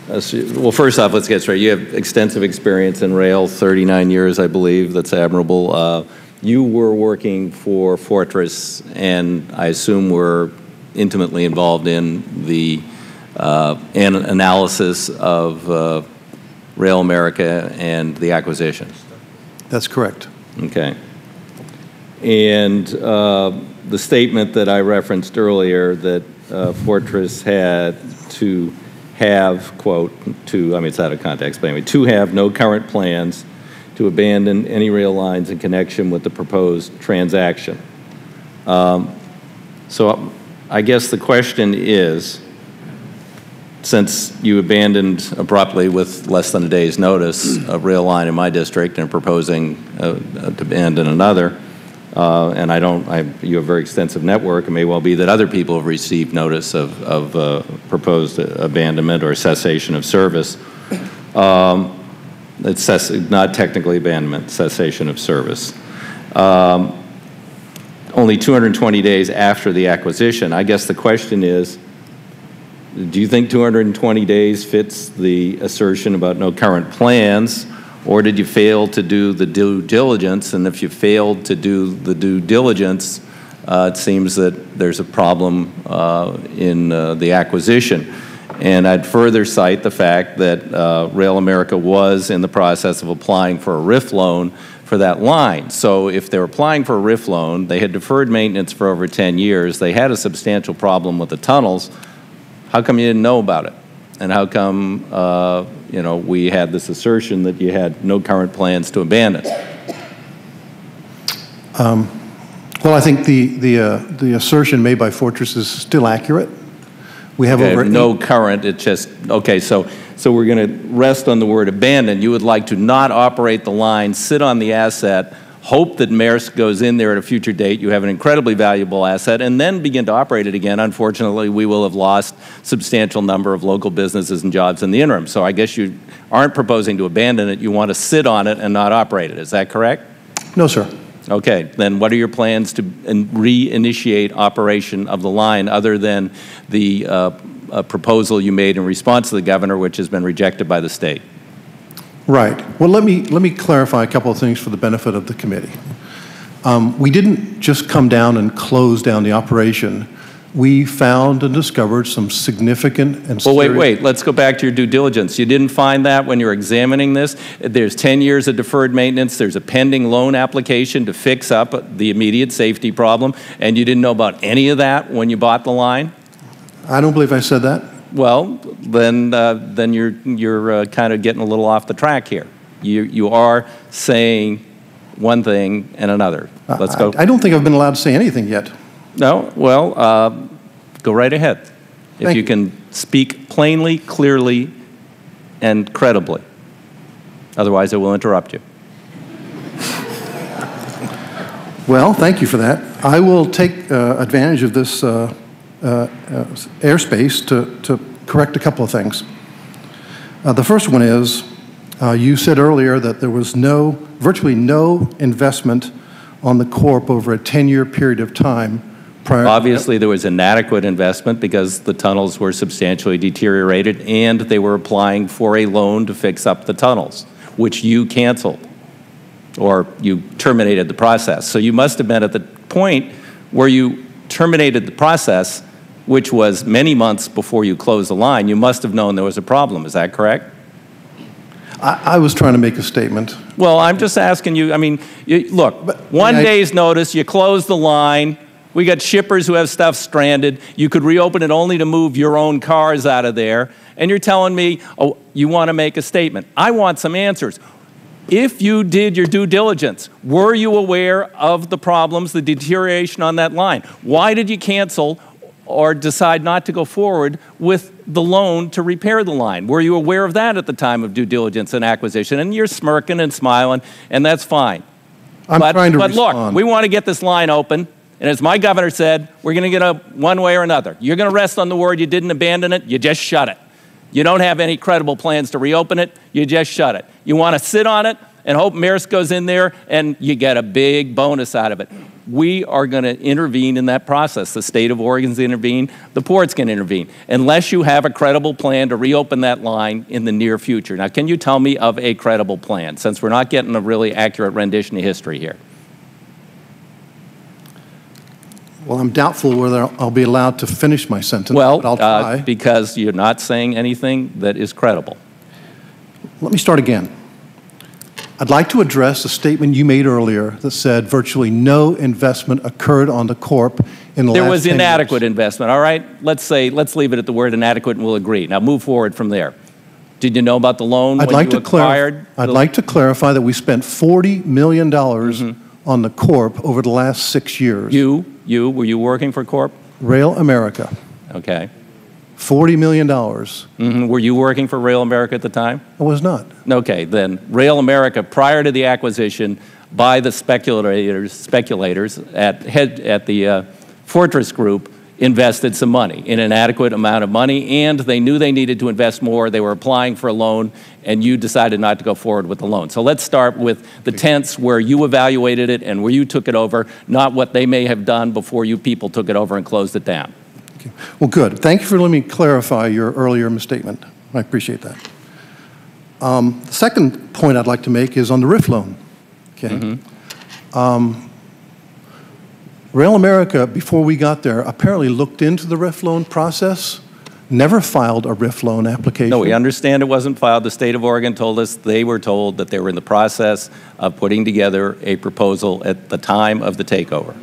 Well, first off, let's get straight. You have extensive experience in rail, 39 years, I believe. That's admirable. You were working for Fortress, and I assume were intimately involved in the analysis of RailAmerica and the acquisition. That's correct. Okay. And the statement that I referenced earlier that Fortress had to have, quote, it's out of context, but anyway, to have no current plans to abandon any rail lines in connection with the proposed transaction. So I guess the question is, since you abandoned abruptly with less than a day's notice a rail line in my district and proposing to abandon another, and you have a very extensive network. It may well be that other people have received notice of proposed abandonment or cessation of service. It's not technically abandonment, cessation of service. Only 220 days after the acquisition. I guess the question is, do you think 220 days fits the assertion about no current plans? Or did you fail to do the due diligence? And if you failed to do the due diligence, it seems that there's a problem in the acquisition. And I'd further cite the fact that RailAmerica was in the process of applying for a RIF loan for that line. So if they're applying for a RIF loan, they had deferred maintenance for over 10 years, they had a substantial problem with the tunnels, how come you didn't know about it? And how come we had this assertion that you had no current plans to abandon? Well, I think the assertion made by Fortress is still accurate. We have over no current. It's just okay. So we're going to rest on the word abandon. You would like to not operate the line, sit on the asset, hope that Maersk goes in there at a future date. You have an incredibly valuable asset, and then begin to operate it again. Unfortunately, we will have lost substantial number of local businesses and jobs in the interim. So I guess you aren't proposing to abandon it. You want to sit on it and not operate it. Is that correct? No, sir. Okay. Then what are your plans to reinitiate operation of the line other than the proposal you made in response to the governor, which has been rejected by the state? Right. Well, let me clarify a couple of things for the benefit of the committee. We didn't just come down and close down the operation. We found and discovered some significant and Well, wait. Let's go back to your due diligence. You didn't find that when you were examining this? There's 10 years of deferred maintenance. There's a pending loan application to fix up the immediate safety problem, and you didn't know about any of that when you bought the line? I don't believe I said that. Well, then you're kind of getting a little off the track here. You are saying one thing and another. Let's go. I don't think I've been allowed to say anything yet. No? Well, go right ahead. If you can speak plainly, clearly, and credibly. Otherwise, I will interrupt you. Well, thank you for that. I will take advantage of this airspace to correct a couple of things. The first one is, you said earlier that there was virtually no investment on the CORP over a 10-year period of time prior. Obviously, there was inadequate investment because the tunnels were substantially deteriorated and they were applying for a loan to fix up the tunnels, which you canceled or you terminated the process. So you must have been at the point where you terminated the process, which was many months before you closed the line. You must have known there was a problem. Is that correct? I was trying to make a statement. Well, I'm just asking you, look, one day's notice, you close the line, we got shippers who have stuff stranded, you could reopen it only to move your own cars out of there, and you're telling me, oh, you want to make a statement. I want some answers. If you did your due diligence, were you aware of the problems, the deterioration on that line? Why did you cancel or decide not to go forward with the loan to repair the line? Were you aware of that at the time of due diligence and acquisition? And you're smirking and smiling, and that's fine. But look, we want to get this line open, and as my governor said, we're going to get a one way or another. You're going to rest on the word you didn't abandon it, you just shut it. You don't have any credible plans to reopen it, you just shut it. You want to sit on it and hope Maersk goes in there and you get a big bonus out of it. we are going to intervene in that process. The state of Oregon's going to intervene. The port's going to intervene, unless you have a credible plan to reopen that line in the near future. Now, can you tell me of a credible plan, since we're not getting a really accurate rendition of history here? Well, I'm doubtful whether I'll be allowed to finish my sentence, Well, but I'll try. Because you're not saying anything that is credible. Let me start again. I'd like to address a statement you made earlier that said virtually no investment occurred on the CORP in the last 10 years. There was inadequate investment, all right? Let's leave it at the word inadequate and we'll agree. Now move forward from there. Did you know about the loan when you acquired? I'd like to clarify that we spent $40 million on the CORP over the last 6 years. Were you working for CORP? RailAmerica. Okay. $40 million. Were you working for RailAmerica at the time? I was not. Okay, then RailAmerica, prior to the acquisition by the speculators at the Fortress Group, invested some money, an inadequate amount of money, and they knew they needed to invest more. They were applying for a loan, and you decided not to go forward with the loan. So let's start with the tense where you evaluated it and where you took it over, not what they may have done before you people took it over and closed it down. Okay. Well, good. Thank you for letting me clarify your earlier misstatement. I appreciate that. The second point I'd like to make is on the RIF loan. Okay. RailAmerica, before we got there, apparently looked into the RIF loan process, never filed a RIF loan application. No, we understand it wasn't filed. The state of Oregon told us they were told that they were in the process of putting together a proposal at the time of the takeover.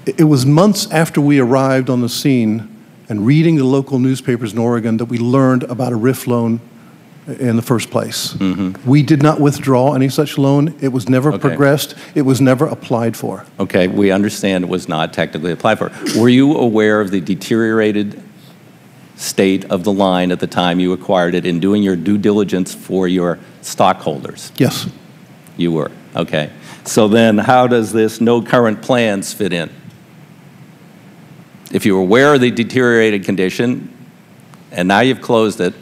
It was months after we arrived on the scene and reading the local newspapers in Oregon that we learned about a RIF loan in the first place. We did not withdraw any such loan. It was never progressed. It was never applied for. Okay, we understand it was not technically applied for. Were you aware of the deteriorated state of the line at the time you acquired it in doing your due diligence for your stockholders? Yes. You were, okay. So then how does this no current plans fit in? If you were aware of the deteriorated condition and now you've closed it,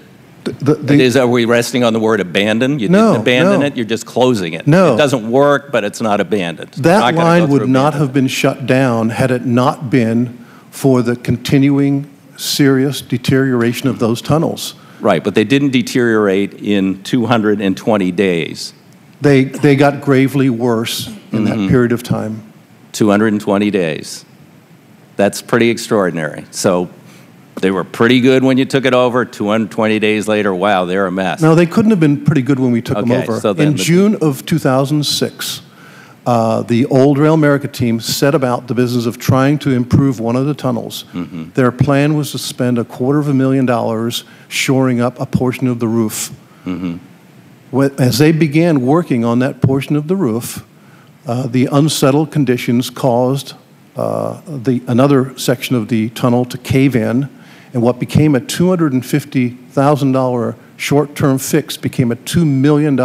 are we resting on the word abandon? You didn't abandon it, you're just closing it. No. It doesn't work, but it's not abandoned. That line would not have been shut down had it not been for the continuing serious deterioration of those tunnels. Right, but they didn't deteriorate in 220 days. They got gravely worse in that period of time. 220 days. That's pretty extraordinary. So they were pretty good when you took it over. 220 days later, wow, they're a mess. No, they couldn't have been pretty good when we took them over. So then in June of 2006, the old RailAmerica team set about the business of trying to improve one of the tunnels. Their plan was to spend $250,000 shoring up a portion of the roof. As they began working on that portion of the roof, the unsettled conditions caused another section of the tunnel to cave in, and what became a $250,000 short-term fix became a $2 million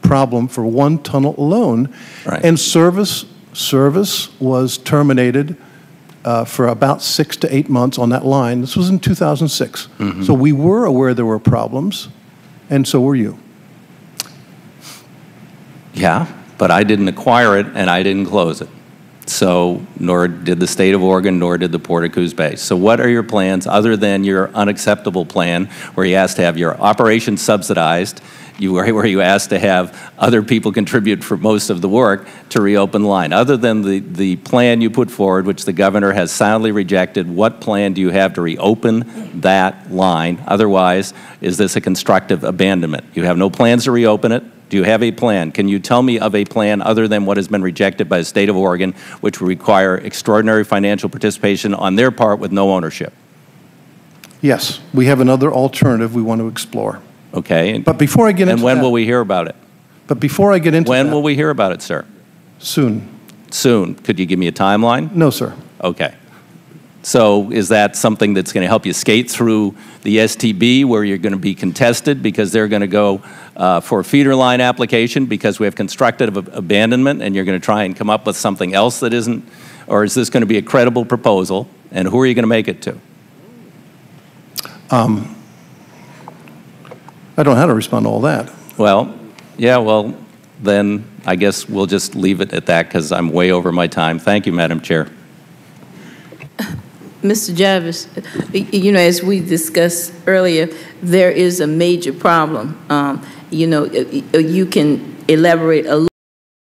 problem for one tunnel alone. Right. And service was terminated for about 6 to 8 months on that line. This was in 2006. So we were aware there were problems, and so were you. Yeah, but I didn't acquire it and I didn't close it. So, nor did the state of Oregon, nor did the Port of Coos Bay. So what are your plans other than your unacceptable plan where you asked to have your operation subsidized, where you asked to have other people contribute for most of the work to reopen the line? Other than the plan you put forward, which the governor has soundly rejected, what plan do you have to reopen that line? Otherwise, is this a constructive abandonment? You have no plans to reopen it. Do you have a plan? Can you tell me of a plan other than what has been rejected by the state of Oregon, which would require extraordinary financial participation on their part with no ownership? Yes, we have another alternative we want to explore. Okay. But before I get into that... And when will we hear about it? But before I get into that... When will we hear about it, sir? Soon. Soon. Could you give me a timeline? No, sir. Okay. So is that something that's going to help you skate through the STB where you're going to be contested because they're going to go for a feeder line application because we have constructive abandonment and you're going to try and come up with something else that isn't, or is this going to be a credible proposal, and who are you going to make it to? I don't know how to respond to all that. Well, yeah, well, then I guess we'll just leave it at that because I'm way over my time. Thank you, Madam Chair. Mr. Jarvis, you know, as we discussed earlier, there is a major problem. You know, you can elaborate a